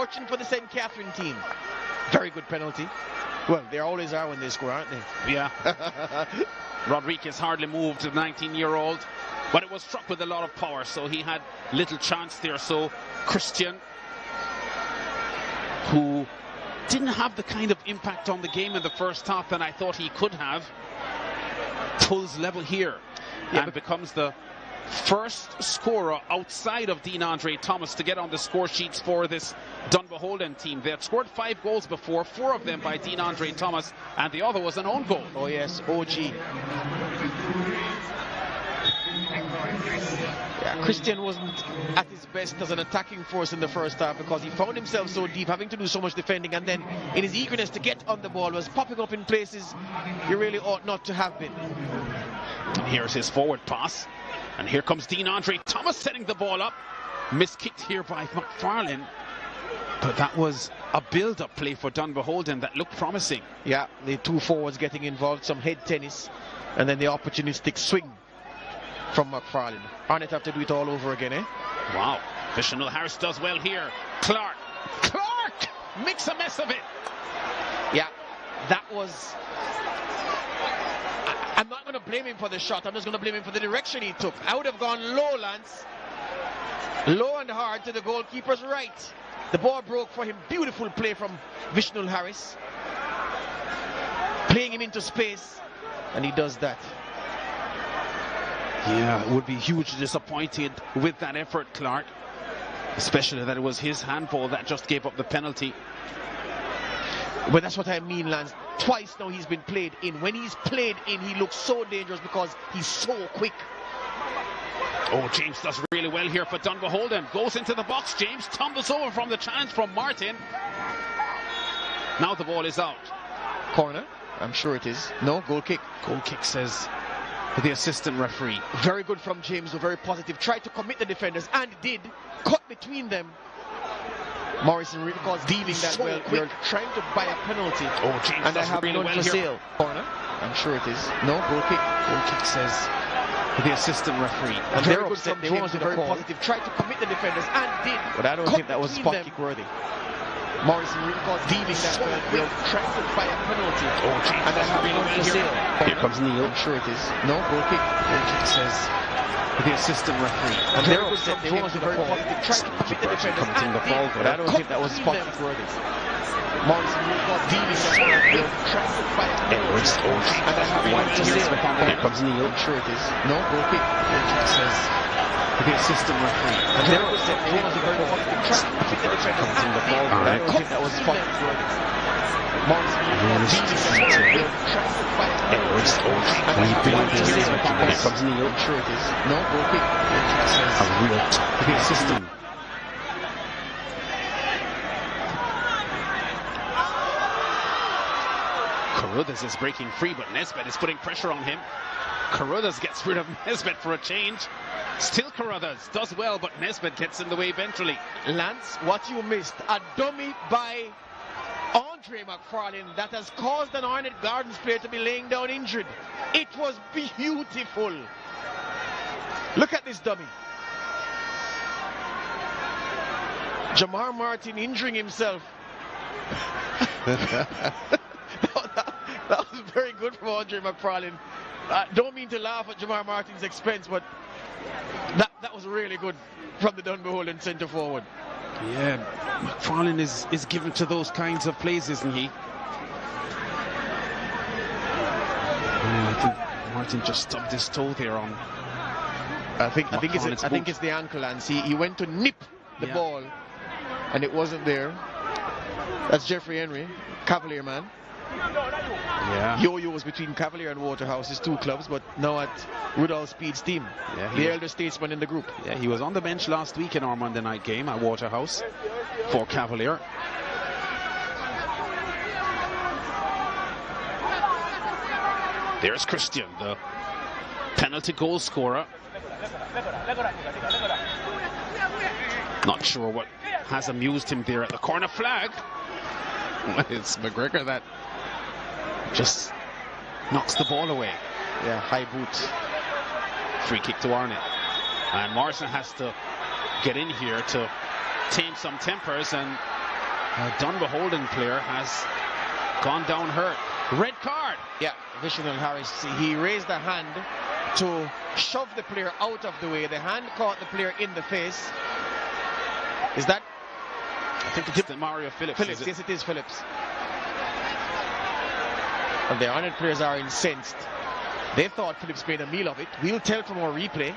unfortunate for the St. Catherine team. Very good penalty. Well, they always are when they score, aren't they? Yeah. Rodriguez hardly moved, the 19-year-old, but it was struck with a lot of power, so he had little chance there. So Christian, who didn't have the kind of impact on the game in the first half that I thought he could have, pulls level here and becomes the first scorer outside of Dean Andre Thomas to get on the score sheets for this Dunbeholden team. They had scored 5 goals before, 4 of them by Dean Andre Thomas, and the other was an own goal. Oh yes, OG. Yeah, Christian wasn't at his best as an attacking force in the first half because he found himself so deep, having to do so much defending, and then in his eagerness to get on the ball was popping up in places he really ought not to have been. And here's his forward pass. And here comes Dean Andre Thomas setting the ball up. Miskicked here by McFarlane. But that was a build-up play for Dunbeholden that looked promising. Yeah, the 2 forwards getting involved, some head tennis, and then the opportunistic swing from McFarlane. Arnett have to do it all over again, eh? Wow. Vishnu Harris does well here. Clark makes a mess of it. Yeah, that was... I'm not going to blame him for the shot. I'm just going to blame him for the direction he took. I would have gone low, Lance. Low and hard to the goalkeeper's right. The ball broke for him. Beautiful play from Vishnu Harris. Playing him into space. And he does that. Yeah, would be hugely disappointed with that effort, Clark. Especially that it was his handball that just gave up the penalty. But that's what I mean, Lance. Twice now he's been played in. When he's played in, he looks so dangerous because he's so quick. Oh, James does really well here for Dunbeholden. Goes into the box, James. Tumbles over from the challenge from Martin. Now the ball is out. Corner? I'm sure it is. No, goal kick. Goal kick, says the assistant referee. Very good from James, very positive. Tried to commit the defenders, and did. Cut between them. Morrison really was dealing that so well. We're trying to buy a penalty. Oh, James and does I have really none well for here. sale. Corner? I'm sure it is. No, goal kick. Goal kick, says the assistant referee. And they're upset. They wanted very positive. Tried to commit the defenders, and did. But I don't think that was spot kick worthy. Morrison really was dealing that well. We're trying to buy a penalty. Oh, James and I have really none well for here. sale. Here comes Neil. I'm sure it is. No, goal kick. Goal kick, says the assistant referee. And they're upset. They wanted very positive. Tried to commit the defenders, committing and the foul, did. but I don't think that was spot kick worthy. Morrison really was dealing that well. We're trying to buy a penalty. And I have none for sale. Here comes Neil. I'm sure it is. No, goal kick. Goal kick, says the assistant referee. And they're upset. They wanted very positive. Tried to commit the defenders, and did. But I don't think that was spot kick worthy. Morrison really was dealing that well. We're trying to buy a penalty. And I have none for sale. Here comes Neil. I'm sure it is. No, goal kick. Goal kick says the assistant. Carruthers is breaking free, but Nesbitt is putting pressure on him. Carruthers gets rid of Nesbitt for a change. Still Carruthers does well, but Nesbitt gets in the way eventually. Lance, what you missed, a dummy by Andre McFarlane that has caused an Arnett Gardens player to be laying down injured. It was beautiful. Look at this dummy. Jamar Martin injuring himself. That was very good from Andre McFarlane. Don't mean to laugh at Jamar Martin's expense, but that was really good from the Dunbeholden centre forward. Yeah, McFarlane is given to those kinds of plays, isn't he? I think Martin just stubbed his toe there on. I think it's the ankle, and he went to nip the ball, and it wasn't there. That's Jeffrey Henry, Cavalier man. Yeah. Yo-Yo was between Cavalier and Waterhouse, his 2 clubs, but now at Rudolph Speed's team. Yeah, the elder statesman in the group. Yeah, he was on the bench last week in our Monday night game at Waterhouse for Cavalier. There's Christian, the penalty goal scorer. Not sure what has amused him there at the corner flag. It's McGregor that just knocks the ball away. Yeah, high boot. Free kick to Arnett. And Morrison has to get in here to tame some tempers, and A Dunbeholden player has gone down hurt. Red card. Yeah, Visional Harris, he raised a hand to shove the player out of the way. The hand caught the player in the face. Is that? I think it's Mario Phillips. Yes, it is Phillips. And the Arnett players are incensed. They thought Phillips made a meal of it. We'll tell from our replay.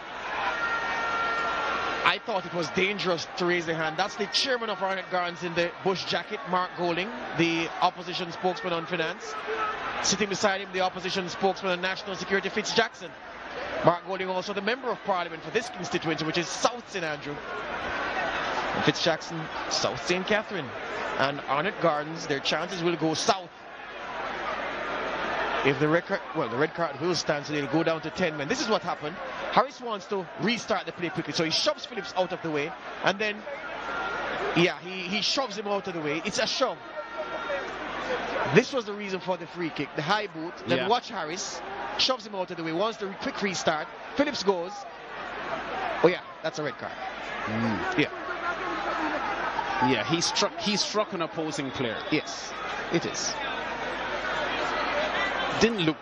I thought it was dangerous to raise the hand. That's the chairman of Arnett Gardens in the bush jacket, Mark Golding, the opposition spokesman on finance. Sitting beside him, the opposition spokesman on national security, Fitz Jackson. Mark Golding also the member of parliament for this constituency, which is South St. Andrew. And Fitz Jackson, South St. Catherine. And Arnett Gardens, their chances will go south. If the red card will stand, so they'll go down to 10 men. This is what happened. Harris wants to restart the play quickly, so he shoves Phillips out of the way, and then, yeah, he shoves him out of the way. It's a shove. This was the reason for the free kick, the high boot. Then watch Harris, shoves him out of the way, wants the quick restart. Phillips goes. Oh yeah, that's a red card. Yeah. Yeah, he struck an opposing player. Yes, it is. Didn't look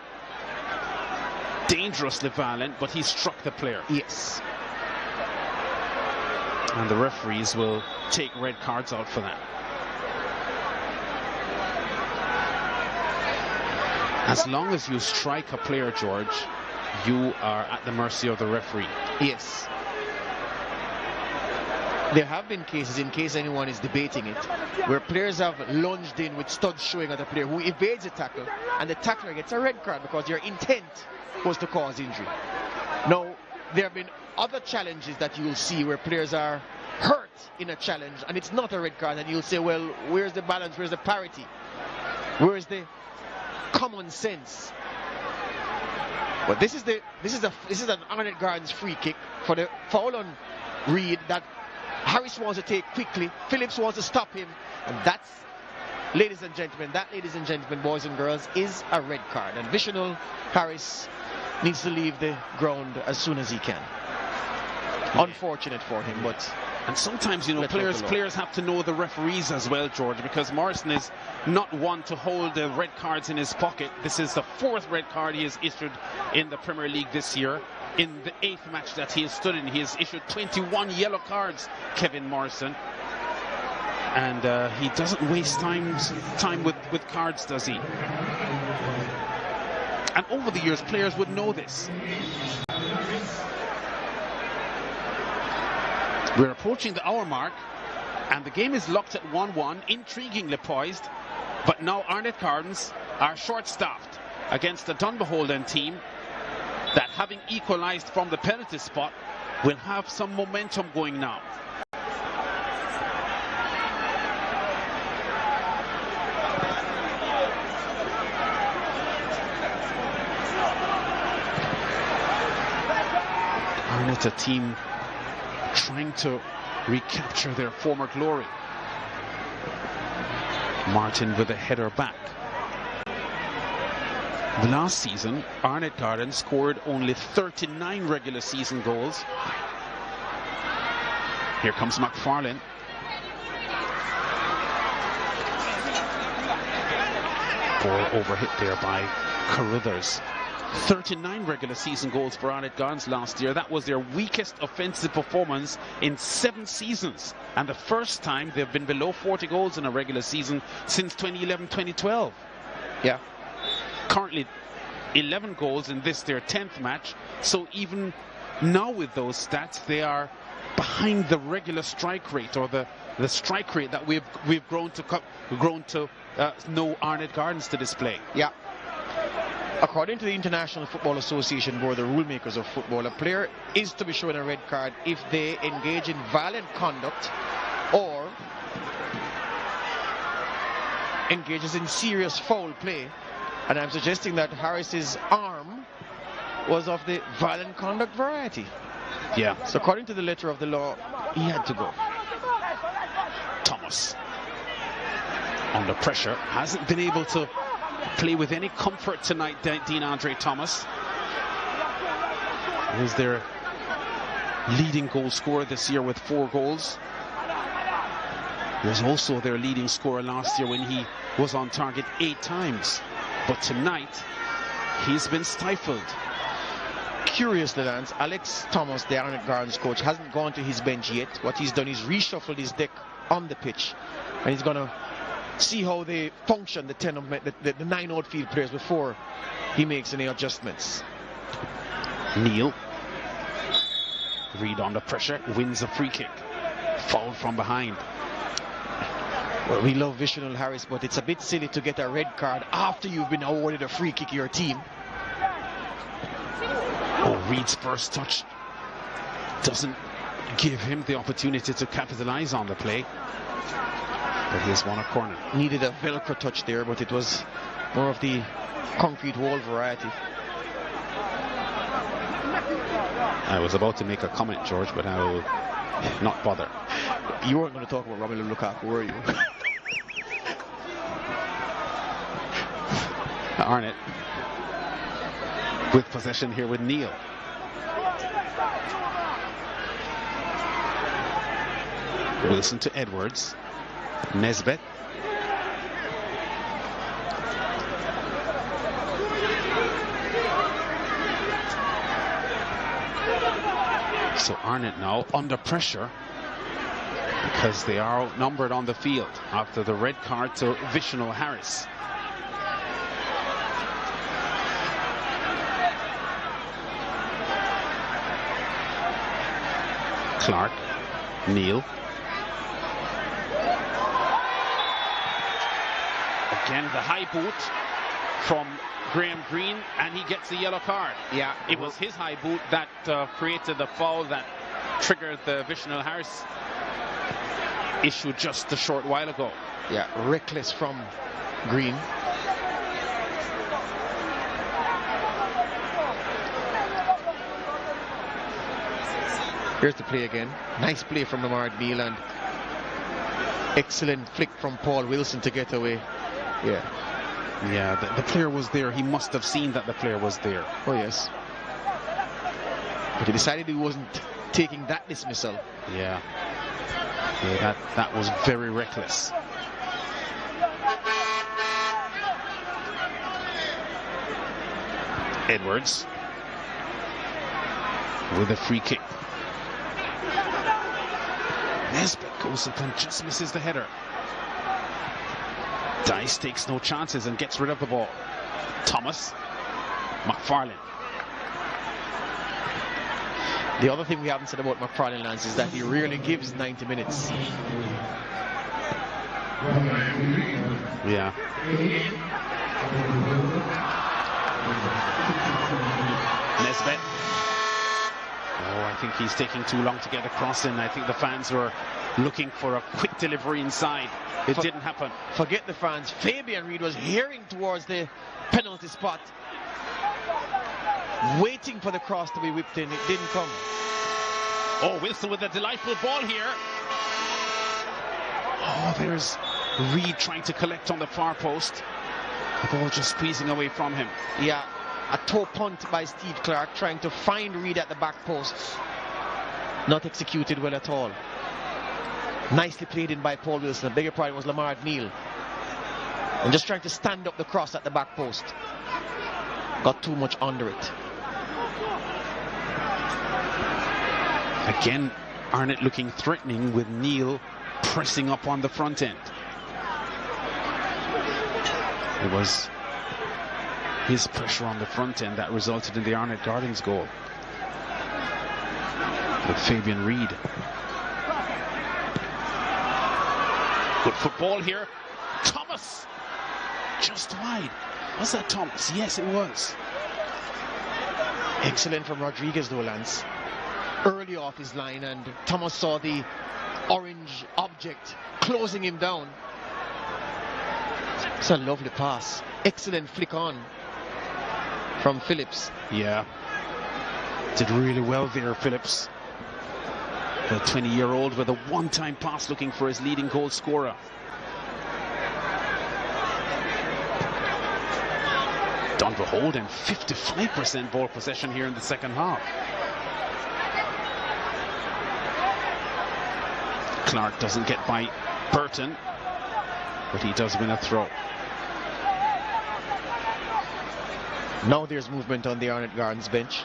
dangerously violent, but he struck the player. Yes. And the referees will take red cards out for that. As long as you strike a player, George, you are at the mercy of the referee. Yes. There have been cases, in case anyone is debating it, where players have lunged in with studs showing at a player who evades a tackle, and the tackler gets a red card because their intent was to cause injury. Now, there have been other challenges that you'll see where players are hurt in a challenge, and it's not a red card, and you'll say, well, where's the balance, where's the parity, where's the common sense? But this is an Arnett Gardens free kick for the foul on Reed that Harris wants to take quickly. Phillips wants to stop him, and that's, ladies and gentlemen, boys and girls, is a red card. And Visional Harris needs to leave the ground as soon as he can. Unfortunate for him, but. And sometimes, you know, players have to know the referees as well, George, because Morrison is not one to hold the red cards in his pocket. This is the 4th red card he has issued in the Premier League this year. In the 8th match that he has stood in, he has issued 21 yellow cards, Kevin Morrison. And he doesn't waste time with cards, does he? And over the years, players would know this. We're approaching the hour mark, and the game is locked at 1-1, intriguingly poised. But now Arnett Gardens are short-staffed against the Dunbeholden team that, having equalized from the penalty spot, will have some momentum going now. Arnett, a team trying to recapture their former glory. Martin with a header back. Last season, Arnett Gardens scored only 39 regular season goals. Here comes McFarlane. Ball overhit there by Carruthers. 39 regular season goals for Arnett Gardens last year. That was their weakest offensive performance in 7 seasons, and the first time they've been below 40 goals in a regular season since 2011-2012. Yeah. Currently 11 goals in this, their 10th match. So even now with those stats, they are behind the regular strike rate, or the strike rate that we've grown to know Arnett Gardens to display. Yeah. According to the International Football Association Board, the rule makers of football, a player is to be shown a red card if they engage in violent conduct or engages in serious foul play. And I'm suggesting that Harris's arm was of the violent conduct variety. Yeah. So according to the letter of the law, he had to go. Thomas, under pressure, hasn't been able to play with any comfort tonight, Dean Andre Thomas. He is their leading goal scorer this year with 4 goals. He was also their leading scorer last year when he was on target 8 times. But tonight, he's been stifled. Curiously, Lance, Alex Thomas, the Arnett Gardens coach, hasn't gone to his bench yet. What he's done is reshuffled his deck on the pitch, and he's going to see how they function, the 9 outfield players, before he makes any adjustments. Neal, Reed under pressure, wins a free kick. Fouled from behind. Well, we love Vishnu Harris, but it's a bit silly to get a red card after you've been awarded a free kick your team. Oh, Reed's first touch doesn't give him the opportunity to capitalize on the play. But he has won a corner. Needed a Velcro touch there, but it was more of the concrete wall variety. I was about to make a comment, George, but I will not bother. You weren't going to talk about Romelu Lukaku, were you? Arnett with possession here with Neal. Wilson to Edwards. Nesbitt. So Arnett now under pressure because they are outnumbered on the field after the red card to Vishnu Harris. Clark, Neal. Again, the high boot from Graham Greene, and he gets the yellow card. Yeah, it was his high boot that created the foul that triggered the Vishnu Harris issue just a short while ago. Yeah, reckless from Greene. Here's the play again. Nice play from Lamar Neal, and excellent flick from Paul Wilson to get away. Yeah, the player was there. He must have seen that the player was there. Oh, yes. But he decided he wasn't taking that dismissal. Yeah, that was very reckless. Edwards with a free kick. Nesbitt goes up and just misses the header. Dice takes no chances and gets rid of the ball. Thomas, McFarlane. The other thing we haven't said about McFarlane, Lance, is that he rarely gives 90 minutes. Yeah. Nesbitt. Oh, I think he's taking too long to get across in. I think the fans were looking for a quick delivery inside. It didn't happen. Forget the fans. Fabian Reed was hearing towards the penalty spot, waiting for the cross to be whipped in. It didn't come. Oh, Wilson with a delightful ball here. Oh, there's Reed trying to collect on the far post. The ball just squeezing away from him. Yeah, a toe punt by Steve Clark, trying to find Reed at the back post. Not executed well at all. Nicely played in by Paul Wilson. A bigger part was Lamar Neal. And just trying to stand up the cross at the back post. Got too much under it. Again, Arnett looking threatening with Neal pressing up on the front end. It was his pressure on the front end that resulted in the Arnett Gardens goal. With Fabian Reed. Good football here. Thomas! Just wide. Was that Thomas? Yes, it was. Excellent from Rodriguez though, Lance. Early off his line, and Thomas saw the orange object closing him down. It's a lovely pass. Excellent flick on from Phillips. Yeah. Did really well there, Phillips. The 20-year-old with a one-time pass looking for his leading goal scorer. Dunbeholden, 55% ball possession here in the second half. Clark doesn't get by Burton, but he does win a throw. Now there's movement on the Arnett Gardens bench.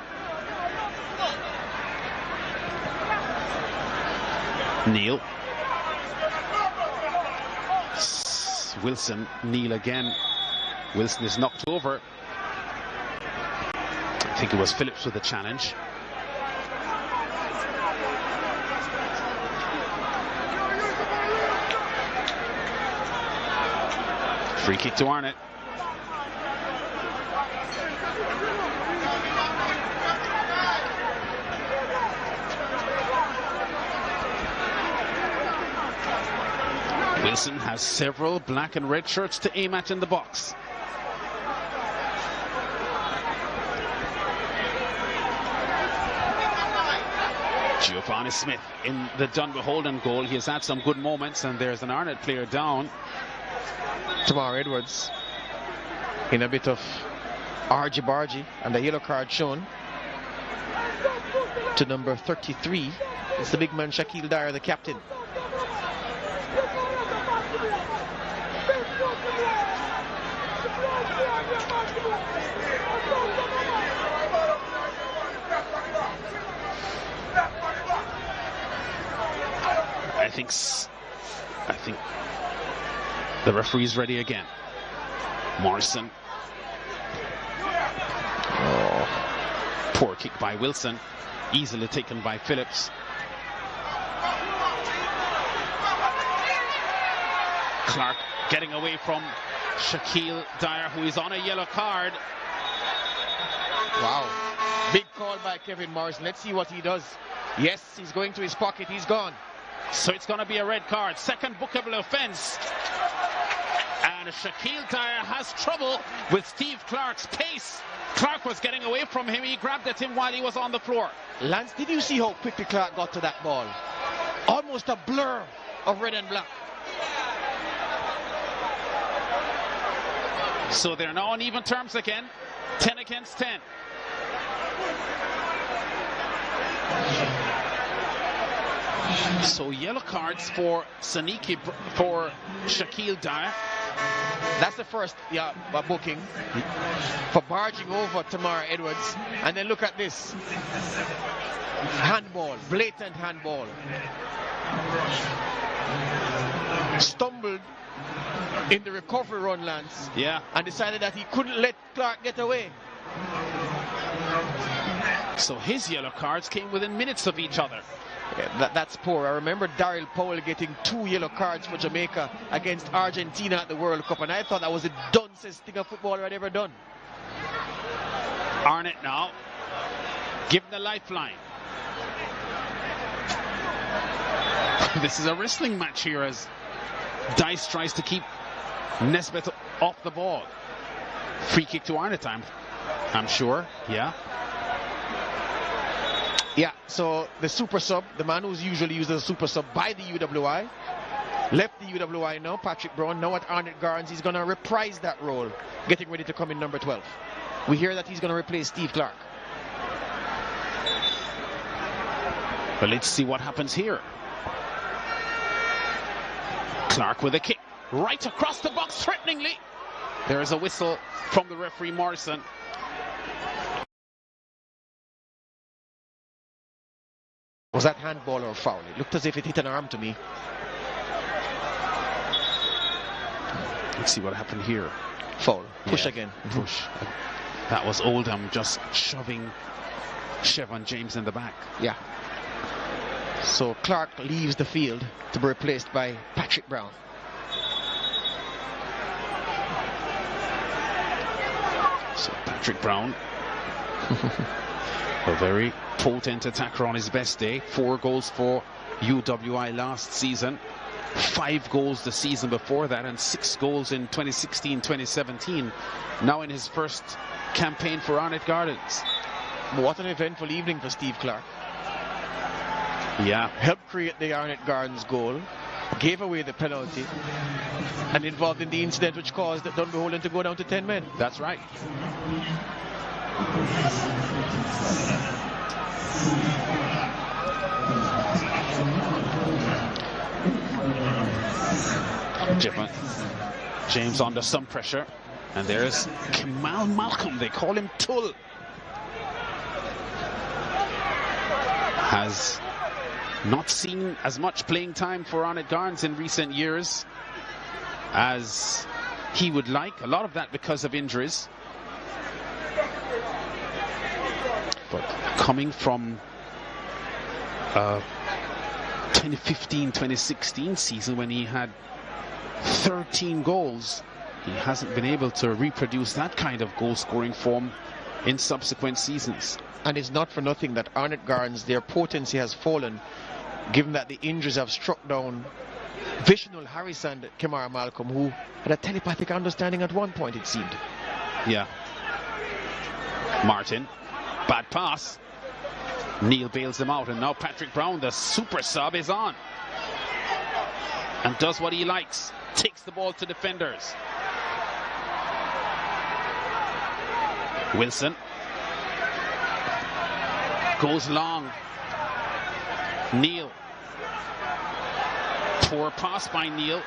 Neil. Wilson, Neil again. Wilson is knocked over. I think it was Phillips with the challenge. Free kick to Arnett. Wilson has several black and red shirts to aim at in the box. Giovanni Smith in the Dunbeholden goal. He has had some good moments, and there's an Arnett player down. Tamar Edwards in a bit of argy-bargy, and the yellow card shown to number 33. It's the big man Shaquille Dyer, the captain. I think the referee's ready again. Morrison. Oh, poor kick by Wilson, easily taken by Phillips. Clark getting away from Shaquille Dyer, who is on a yellow card. Wow, big call by Kevin Morrison. Let's see what he does. Yes, he's going to his pocket. He's gone. So it's going to be a red card. Second bookable offense. And Shaquille Dyer has trouble with Steve Clark's pace. Clark was getting away from him. He grabbed at him while he was on the floor. Lance, did you see how quickly Clark got to that ball? Almost a blur of red and black. So they're now on even terms again. 10 against 10. So yellow cards for Saniki, for Shaquille Dyer. That's the first booking for barging over Tamar Edwards. And then look at this. Handball, blatant handball. Stumbled in the recovery run, Lance. Yeah. And decided that he couldn't let Clark get away. So his yellow cards came within minutes of each other. Yeah, that's poor. I remember Daryl Powell getting 2 yellow cards for Jamaica against Argentina at the World Cup, and I thought that was the dunsest thing a footballer had ever done. Arnett now, given the lifeline. This is a wrestling match here as Dice tries to keep Nesbitt off the ball. Free kick to Arnett, I'm sure. Yeah. Yeah, so the super sub, the man who's usually used as a super sub by the UWI, left the UWI now, Patrick Brown. Now at Arnett Gardens, he's going to reprise that role, getting ready to come in number 12. We hear that he's going to replace Steve Clark. But let's see what happens here. Clark with a kick right across the box threateningly. There is a whistle from the referee Morrison. Was that handball or foul? It looked as if it hit an arm to me. Let's see what happened here. Foul. Push again. Push. That was Oldham just shoving Chevron James in the back. Yeah. So Clark leaves the field to be replaced by Patrick Brown. So Patrick Brown, a very potent attacker on his best day. 4 goals for UWI last season, 5 goals the season before that, and 6 goals in 2016-2017. Now in his first campaign for Arnett Gardens. What an eventful evening for Steve Clark. Yeah. Helped create the Arnett Gardens goal, gave away the penalty, and involved in the incident which caused Dunbeholden to go down to 10 men. That's right. James under some pressure. And there's Kamal Malcolm. They call him Tull. Has not seen as much playing time for Arnett Gardens in recent years as he would like. A lot of that because of injuries. But coming from 2015-2016 season when he had 13 goals, he hasn't been able to reproduce that kind of goal-scoring form in subsequent seasons. And it's not for nothing that Arnett Gardens, their potency has fallen, given that the injuries have struck down Vishnul Harris and Kamara Malcolm, who had a telepathic understanding at one point, it seemed. Yeah. Martin, bad pass. Neil bails him out, and now Patrick Brown, the super sub, is on and does what he likes. Takes the ball to defenders. Wilson goes long. Neil. Poor pass by Neil.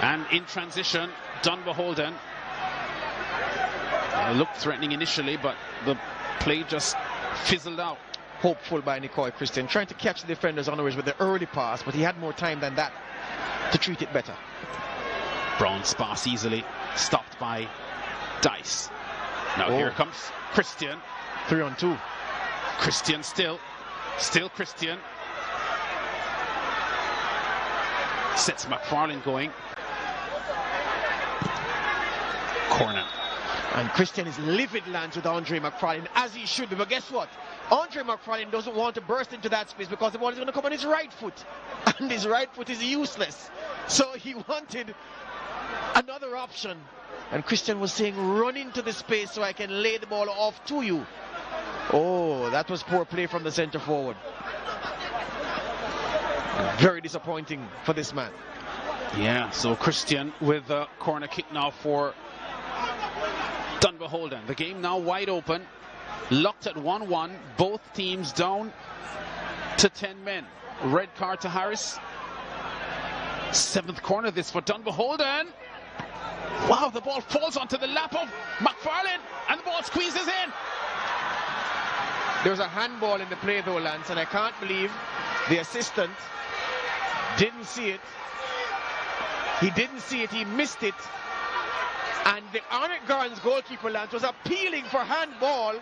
And in transition, Dunbeholden. Looked threatening initially, but the play just fizzled out. Hopeful by Nicoy Christian, trying to catch the defenders unawares with the early pass, but he had more time than that to treat it better. Brown's pass easily stopped by Dice. Now here comes Christian. 3-on-2. Christian still Christian. Sets McFarlane going. Corner. And Christian is livid, Lance, with Andre McFarlane, as he should be. But guess what? Andre McFarlane doesn't want to burst into that space because the ball is going to come on his right foot. And his right foot is useless. So he wanted another option. And Christian was saying, run into the space so I can lay the ball off to you. Oh, that was poor play from the centre forward. Very disappointing for this man. Yeah, so Christian with a corner kick now for Dunbeholden. The game now wide open. Locked at 1-1. Both teams down to 10 men. Red card to Harris. 7th corner this for Dunbeholden. Wow, the ball falls onto the lap of McFarlane and the ball squeezes in. There's a handball in the play though, Lance, and I can't believe the assistant didn't see it. He didn't see it, he missed it. And the Arnett Gardens goalkeeper, Lance, was appealing for handball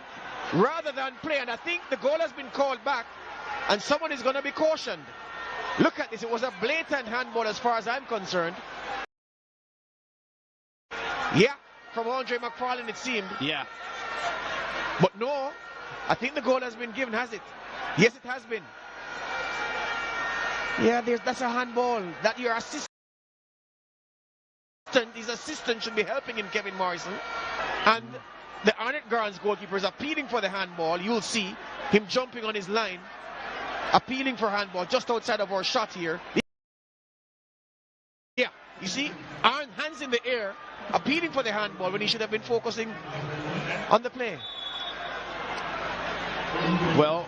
rather than play. And I think the goal has been called back and someone is going to be cautioned. Look at this, it was a blatant handball as far as I'm concerned. Yeah, from Andre McFarlane it seemed. Yeah. But no, I think the goal has been given, has it? Yes, it has been. Yeah, that's a handball. That your assistant, his assistant should be helping him, Kevin Morrison. And the Arnett Gardens goalkeeper is appealing for the handball. You'll see him jumping on his line, appealing for handball just outside of our shot here. Yeah, you see, hands in the air, appealing for the handball when he should have been focusing on the play. Well,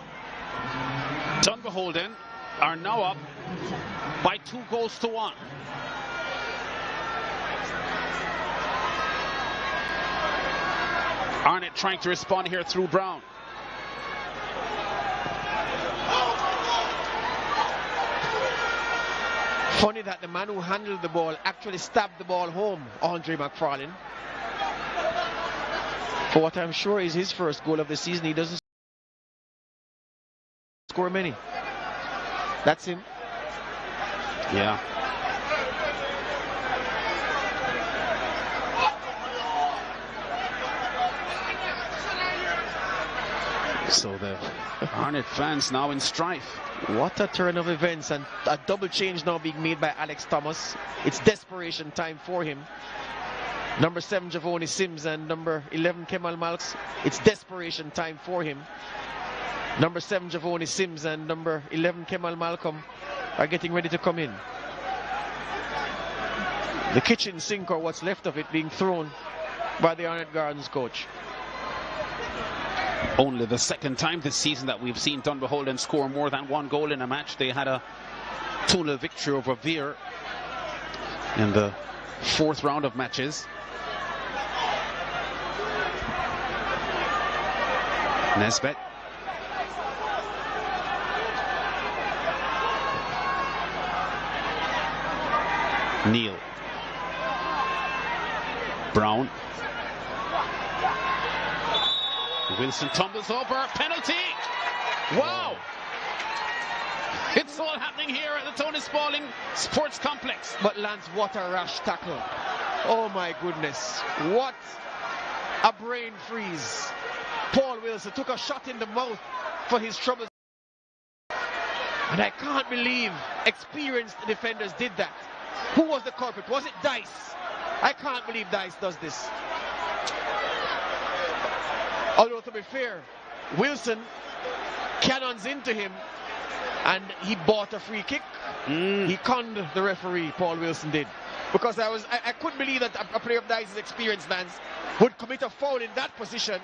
Dunbeholden are now up by 2-1. Arnett trying to respond here through Brown. Funny that the man who handled the ball actually stabbed the ball home, Andre McFarlane. For what I'm sure is his first goal of the season, he doesn't score many. That's him. Yeah. So the Arnett fans now in strife. What a turn of events, and a double change now being made by Alex Thomas. It's desperation time for him. Number 7 Javoni Sims and number 11 Kemal Malks. It's desperation time for him. Number 7 Javoni Sims and number 11 Kemal Malcolm are getting ready to come in. The kitchen sink, or what's left of it, being thrown by the Arnett Gardens coach. Only the second time this season that we've seen Dunbeholden score more than one goal in a match. They had a 2-0 victory over Veer in the 4th round of matches. Nesbitt. Neal. Brown. Wilson tumbles over. Penalty. Wow. It's all happening here at the Tony Spalding Sports Complex. But Lance, what a rash tackle. Oh my goodness. What a brain freeze. Paul Wilson took a shot in the mouth for his troubles. And I can't believe experienced defenders did that. Who was the culprit? Was it Dice? I can't believe Dice does this. Although, to be fair, Wilson cannons into him and he bought a free kick. He conned the referee, Paul Wilson did. Because I couldn't believe that a player of Dice's experience, Lance, would commit a foul in that position.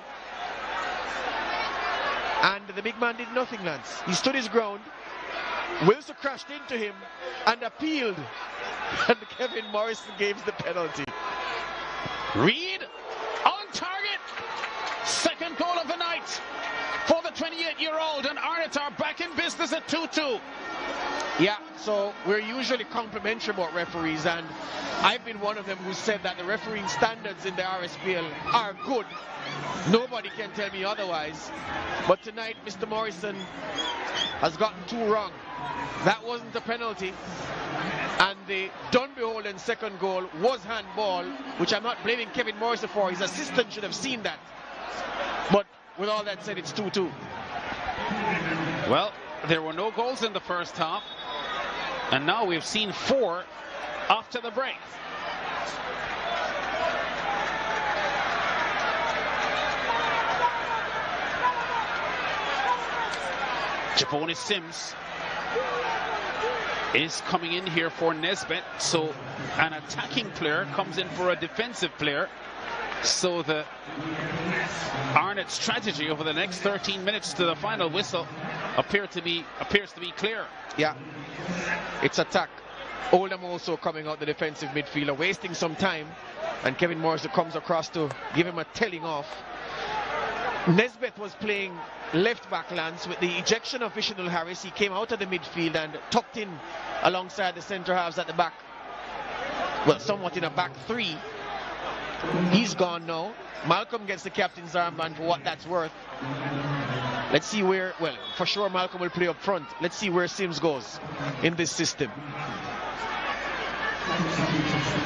And the big man did nothing, Lance. He stood his ground. Wilson crashed into him and appealed. And Kevin Morrison gave the penalty. Reed on target. Second goal of the night for the 28-year-old, and Arnett are back in business at 2-2. Yeah, so we're usually complimentary about referees, and I've been one of them who said that the refereeing standards in the RSPL are good. Nobody can tell me otherwise. But tonight, Mr. Morrison has gotten 2 wrong. That wasn't a penalty. And the Dunbeholden second goal was handball, which I'm not blaming Kevin Morrison for. His assistant should have seen that. But with all that said, it's 2-2. Well, there were no goals in the first half. And now we've seen 4 after the break. Jaboni Sims is coming in here for Nesbitt. So an attacking player comes in for a defensive player. So the Arnett strategy over the next 13 minutes to the final whistle appears to be clear. Yeah, it's attack. Oldham also coming out the defensive midfielder, wasting some time, and Kevin Morrison comes across to give him a telling off. Nesbitt was playing left back, Lance, with the ejection of Vishnul Harris. He came out of the midfield and tucked in alongside the centre halves at the back. Well, somewhat in a back 3. He's gone now. Malcolm gets the captain's armband for what that's worth. Let's see where, well, for sure Malcolm will play up front. Let's see where Sims goes in this system.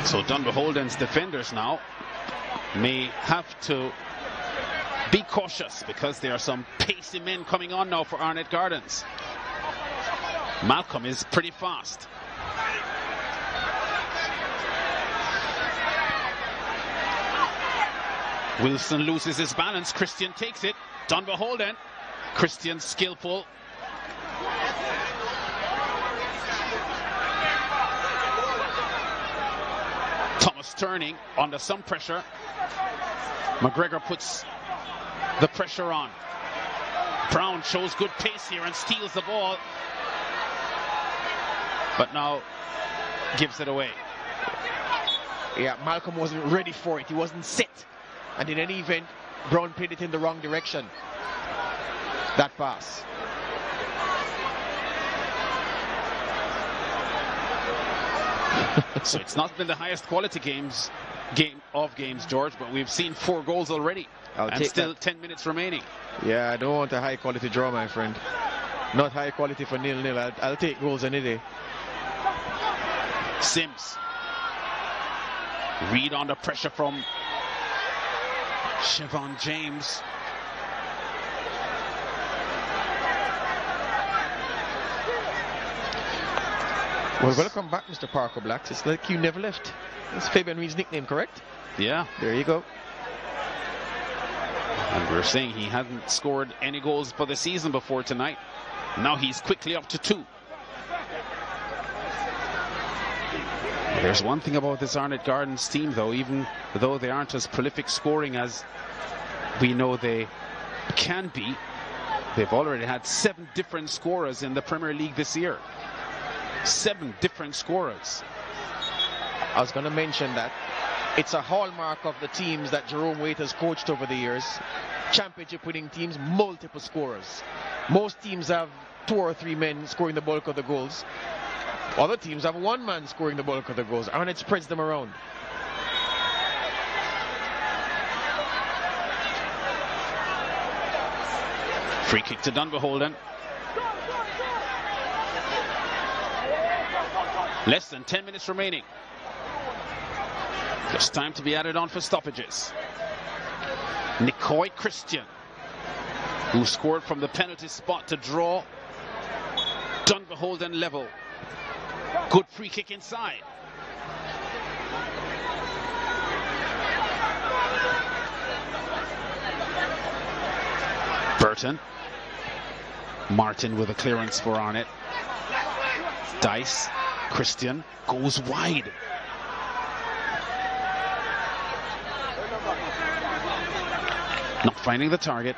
So Dunbeholden's defenders now may have to be cautious because there are some pacey men coming on now for Arnett Gardens. Malcolm is pretty fast. Wilson loses his balance. Christian takes it. Dunbeholden. Christian skillful. Thomas turning under some pressure. McGregor puts the pressure on. Brown shows good pace here and steals the ball. But now gives it away. Yeah, Malcolm wasn't ready for it. He wasn't set. And in any event, Brown played it in the wrong direction. That pass. So it's not been the highest quality game of games, George, but we've seen 4 goals already. And still 10 minutes remaining. Yeah, I don't want a high quality draw, my friend. Not high quality for 0-0. I'll take goals any day. Sims. Reed under pressure from Siobhan James. Well, welcome back, Mr. Parker Blacks. It's like you never left. That's Fabian Reed's nickname, correct? Yeah. There you go. And we're saying he hadn't scored any goals for the season before tonight. Now he's quickly up to 2. There's one thing about this Arnett Gardens team, though, even though they aren't as prolific scoring as we know they can be, they've already had 7 different scorers in the Premier League this year. 7 different scorers. I was going to mention that. It's a hallmark of the teams that Jerome Waite has coached over the years. Championship winning teams, multiple scorers. Most teams have 2 or 3 men scoring the bulk of the goals. Other teams have 1 man scoring the bulk of the goals. Arnett spreads them around. Free kick to Dunbeholden. Less than 10 minutes remaining. Just time to be added on for stoppages. Nicoy Christian, who scored from the penalty spot to draw Dunbeholden level. Good free kick inside. Burton. Martin with a clearance for Arnett. Dice. Christian goes wide. Not finding the target.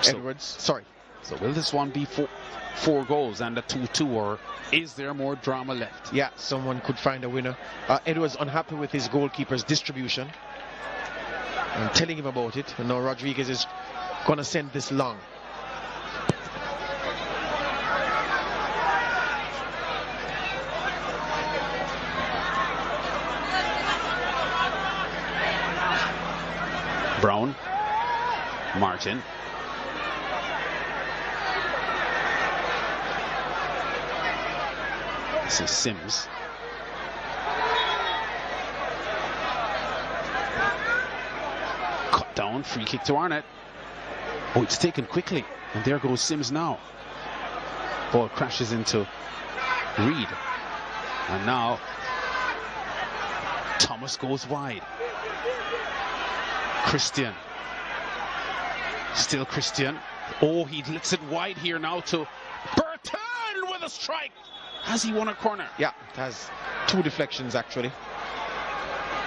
Edwards, sorry. So will this one be 4 goals and a 2-2, or is there more drama left? Yeah, someone could find a winner. Edwards unhappy with his goalkeeper's distribution. I'm telling him about it. And now Rodriguez is going to send this long. Brown, Martin. This is Sims. Cut down, free kick to Arnett. Oh, it's taken quickly. And there goes Sims now. Ball crashes into Reed. And now Thomas goes wide. Christian. Still Christian. Oh, he lets it wide here now to Burton with a strike. Has he won a corner? Yeah, it has 2 deflections actually.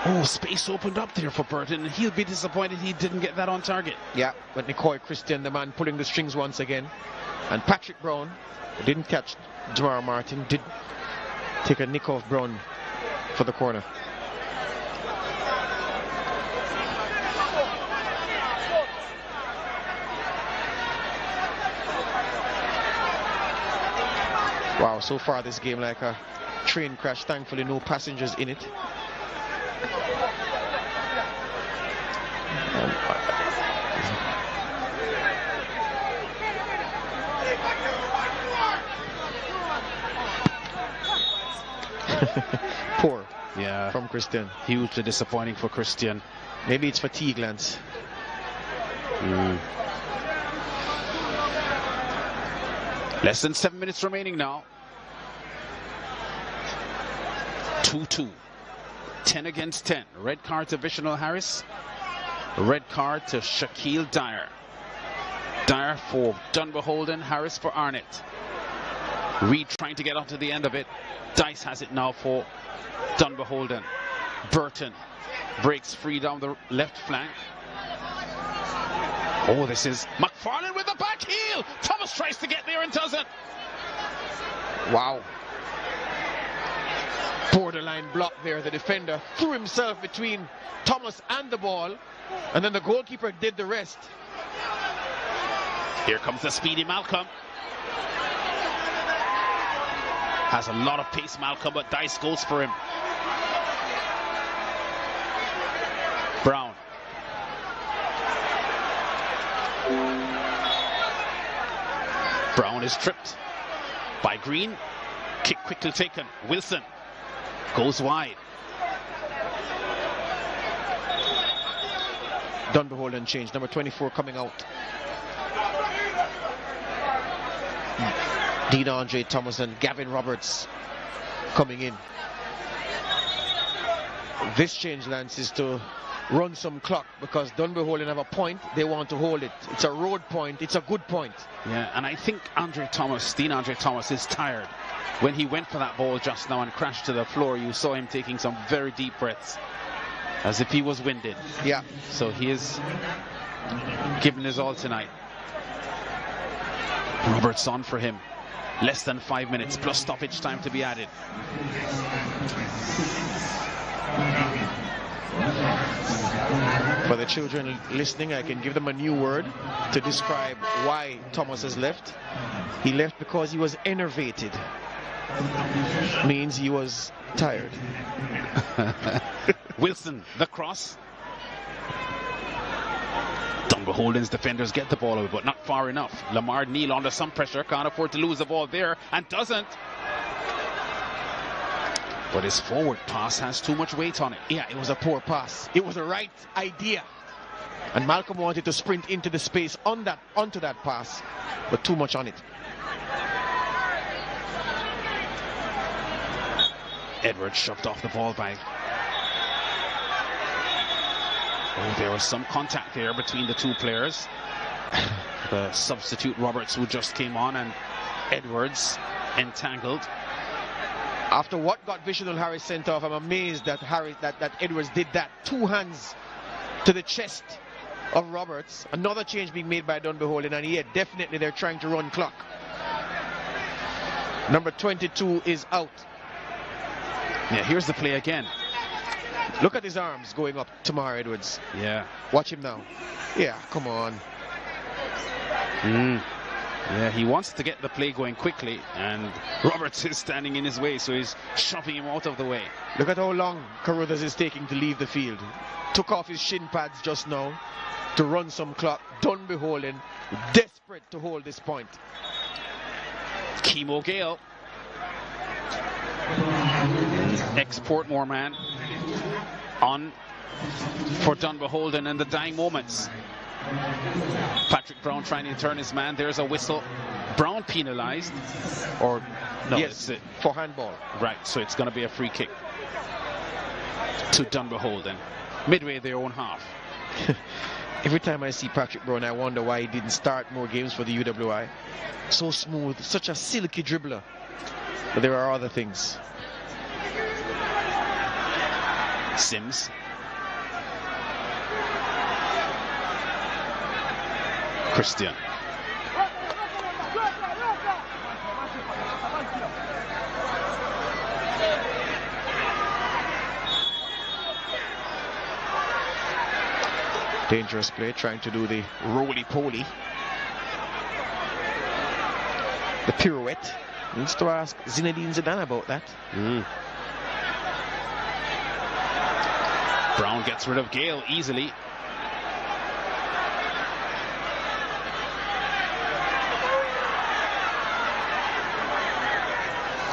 Oh, space opened up there for Burton. He'll be disappointed he didn't get that on target. Yeah, but Nicoy Christian, the man pulling the strings once again. And Patrick Brown, who didn't catch Jamar Martin, did take a nick off Brown for the corner. Wow, so far this game like a train crash. Thankfully no passengers in it. Poor. Yeah. From Christian. Hugely disappointing for Christian. Maybe it's fatigue, Lance. Less than 7 minutes remaining now. 2-2. 10 against 10. Red card to Vishnal Harris. Red card to Shaquille Dyer. Dyer for Dunbeholden, Harris for Arnett. Reed trying to get onto the end of it. Dice has it now for Dunbeholden. Burton breaks free down the left flank. Oh, this is McFarlane with the back heel. Thomas tries to get there and doesn't. Wow. Borderline block there. The defender threw himself between Thomas and the ball, and then the goalkeeper did the rest. Here comes the speedy Malcolm. Has a lot of pace, Malcolm, but Dice goes for him. Brown. Brown is tripped by Green. Kick quickly taken. Wilson goes wide. Dunbeholden change. Number 24 coming out. Dean Andre Thomas and Gavin Roberts coming in. This change, Lance, is to run some clock because Dunbeholden have a point. They want to hold it. It's a road point. It's a good point. Yeah, and I think Dean Andre Thomas is tired. When he went for that ball just now and crashed to the floor, you saw him taking some very deep breaths, as if he was winded. Yeah. So he is giving his all tonight. Roberts on for him. Less than 5 minutes plus stoppage time to be added. For the children listening, I can give them a new word to describe why Thomas has left. He left because he was enervated. Means he was tired. Wilson, the cross. Dunbeholden's defenders get the ball away, but not far enough. Lamar Neal under some pressure, can't afford to lose the ball there, and doesn't. But his forward pass has too much weight on it. Yeah, it was a poor pass. It was the right idea. And Malcolm wanted to sprint into the space onto that pass, but too much on it. Edwards shoved off the ball by... Oh, there was some contact there between the two players. The substitute Roberts, who just came on, and Edwards entangled. After what got Vishal Harris sent off, I'm amazed that Edwards did that. 2 hands to the chest of Roberts. Another change being made by Dunbeholden, and yeah, definitely they're trying to run clock. Number 22 is out. Yeah, here's the play again. Look at his arms going up, Tamar Edwards. Yeah. Watch him now. Yeah, come on. Yeah, he wants to get the play going quickly, and Roberts is standing in his way, so he's shoving him out of the way. Look at how long Carruthers is taking to leave the field. Took off his shin pads just now to run some clock. Dunbeholden desperate to hold this point. Kemo Gale, ex-Portmore man, on for Dunbeholden in the dying moments. Patrick Brown trying to turn his man. There's a whistle. Brown penalized, or no? Yes, for handball. Right, so it's going to be a free kick to Dunbeholden, midway their own half. Every time I see Patrick Brown, I wonder why he didn't start more games for the UWI. So smooth, such a silky dribbler. But there are other things. Sims. Christian. Dangerous play, trying to do the roly-poly. The pirouette. Needs to ask Zinedine Zidane about that. Brown gets rid of Gale easily.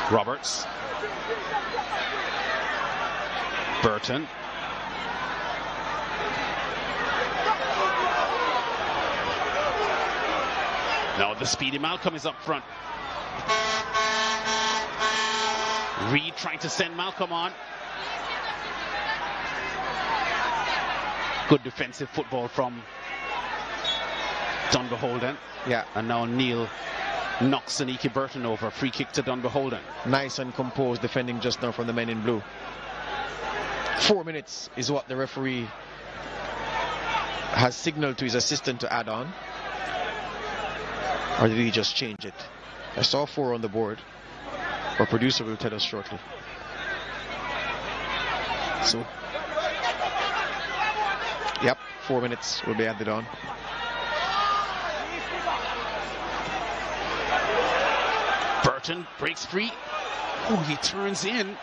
Roberts. Burton. Now the speedy Malcolm is up front. Reed trying to send Malcolm on. Good defensive football from Dunbeholden. Yeah. And now Neal knocks Aniki Burton over. Free kick to Dunbeholden. Nice and composed defending just now from the men in blue. 4 minutes is what the referee has signaled to his assistant to add on. Or did he just change it? I saw 4 on the board. Our producer will tell us shortly. So, yep, 4 minutes will be added on. Burton breaks free. Oh, he turns in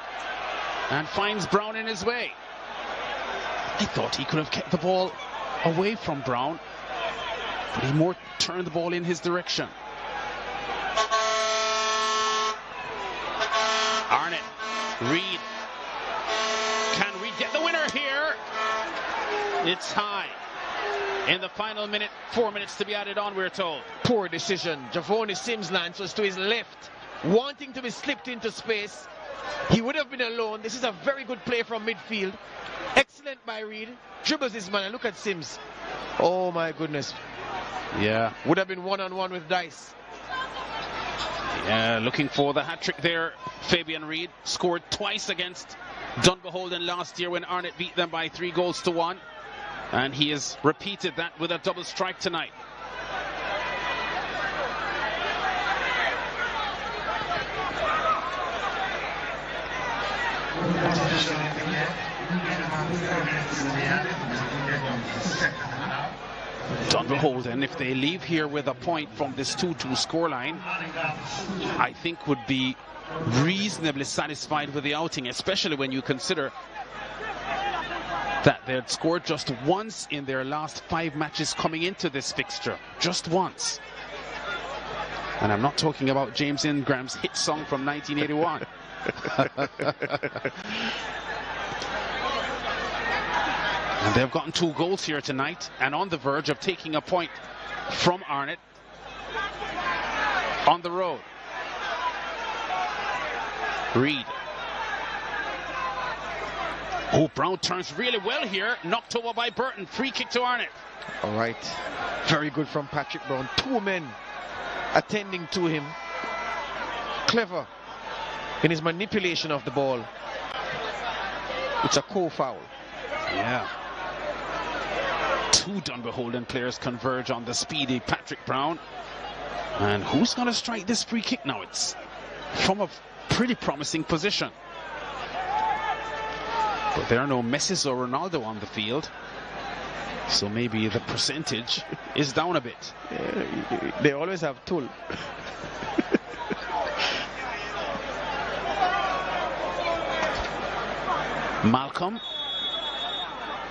and finds Brown in his way. I thought he could have kept the ball away from Brown, but he more turned the ball in his direction. Arnett, Reed. Can Reed get the winner here? It's high. In the final minute, 4 minutes to be added on, we're told. Poor decision. Javoni Sims Lance was to his left, wanting to be slipped into space. He would have been alone. This is a very good play from midfield. Excellent by Reed. Dribbles his man, and look at Sims. Oh my goodness. Yeah. Would have been one-on-one with Dice. Yeah, looking for the hat-trick there. Fabian Reed scored twice against Dunbeholden last year when Arnett beat them by 3-1. And he has repeated that with a double strike tonight. Dunbeholden, if they leave here with a point from this 2-2 scoreline, I think would be reasonably satisfied with the outing, especially when you consider that they had scored just once in their last 5 matches coming into this fixture. Just once. And I'm not talking about James Ingram's hit song from 1981. And they've gotten 2 goals here tonight and on the verge of taking a point from Arnett on the road. Reed. Oh, Brown turns really well here. Knocked over by Burton. Free kick to Arnett. All right. Very good from Patrick Brown. 2 men attending to him. Clever in his manipulation of the ball. It's a co-foul. Yeah. 2 Dunbeholden players converge on the speedy Patrick Brown. And who's going to strike this free kick now? It's from a pretty promising position. But there are no Messi or Ronaldo on the field. So maybe the percentage is down a bit. Yeah, they always have Tull. Malcolm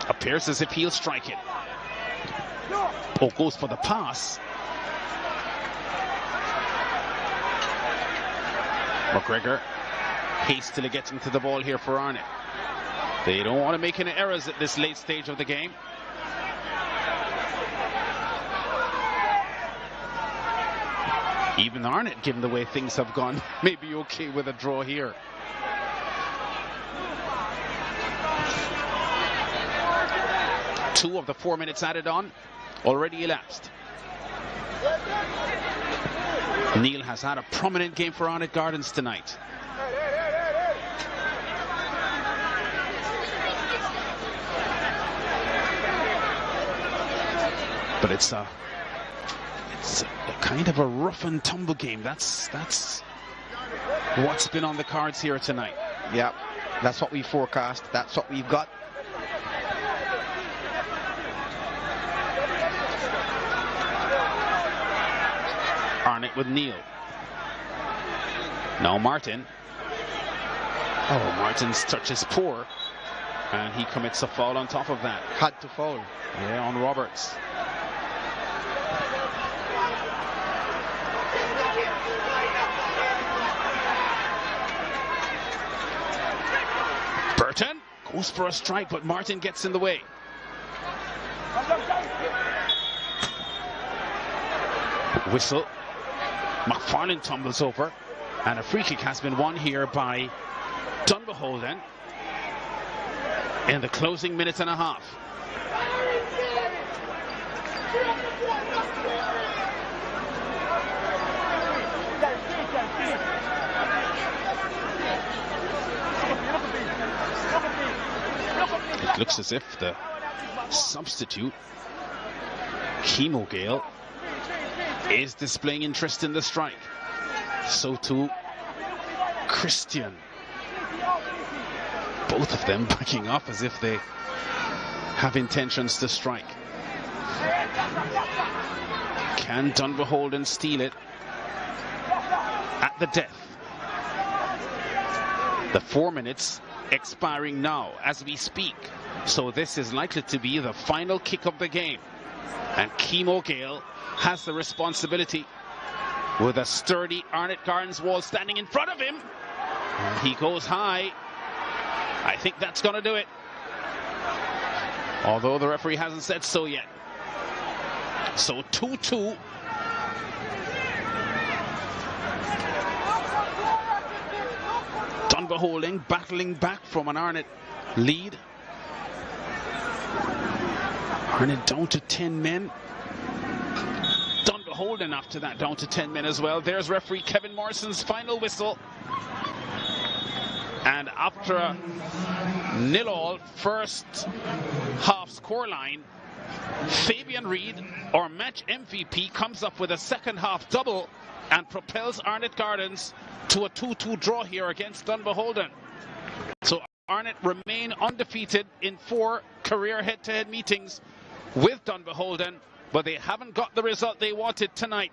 appears as if he'll strike it. Oh, goes for the pass. McGregor hastily getting to the ball here for Arnett. They don't want to make any errors at this late stage of the game. Even Arnett, given the way things have gone, may be okay with a draw here. Two of the 4 minutes added on, already elapsed. Neil has had a prominent game for Arnett Gardens tonight. But it's a kind of a rough and tumble game. That's what's been on the cards here tonight. Yeah, that's what we forecast. That's what we've got. Arnett with Neil. Now Martin. Oh, Martin's touch is poor. And he commits a foul on top of that. Had to foul. Yeah, on Roberts. Burton goes for a strike, but Martin gets in the way. Whistle. McFarlane tumbles over, and a free kick has been won here by Dunbeholden in the closing minute and a half. It looks as if the substitute, Chemo Gale, is displaying interest in the strike. So too Christian. Both of them backing up as if they have intentions to strike. Can Dunbeholden steal it at the death? The 4 minutes expiring now as we speak. So this is likely to be the final kick of the game. And Chemo Gale has the responsibility with a sturdy Arnett Gardens wall standing in front of him. And he goes high. I think that's going to do it. Although the referee hasn't said so yet. So 2-2. Dunbeholden battling back from an Arnett lead. Arnett down to 10 men. Dunbeholden after that down to 10 men as well. There's referee Kevin Morrison's final whistle. And after a 0-0 first half scoreline, Fabian Reed, our match MVP, comes up with a second half double and propels Arnett Gardens to a 2-2 draw here against Dunbeholden. So Arnett remain undefeated in 4 career head-to-head meetings with Dunbeholden, but they haven't got the result they wanted tonight.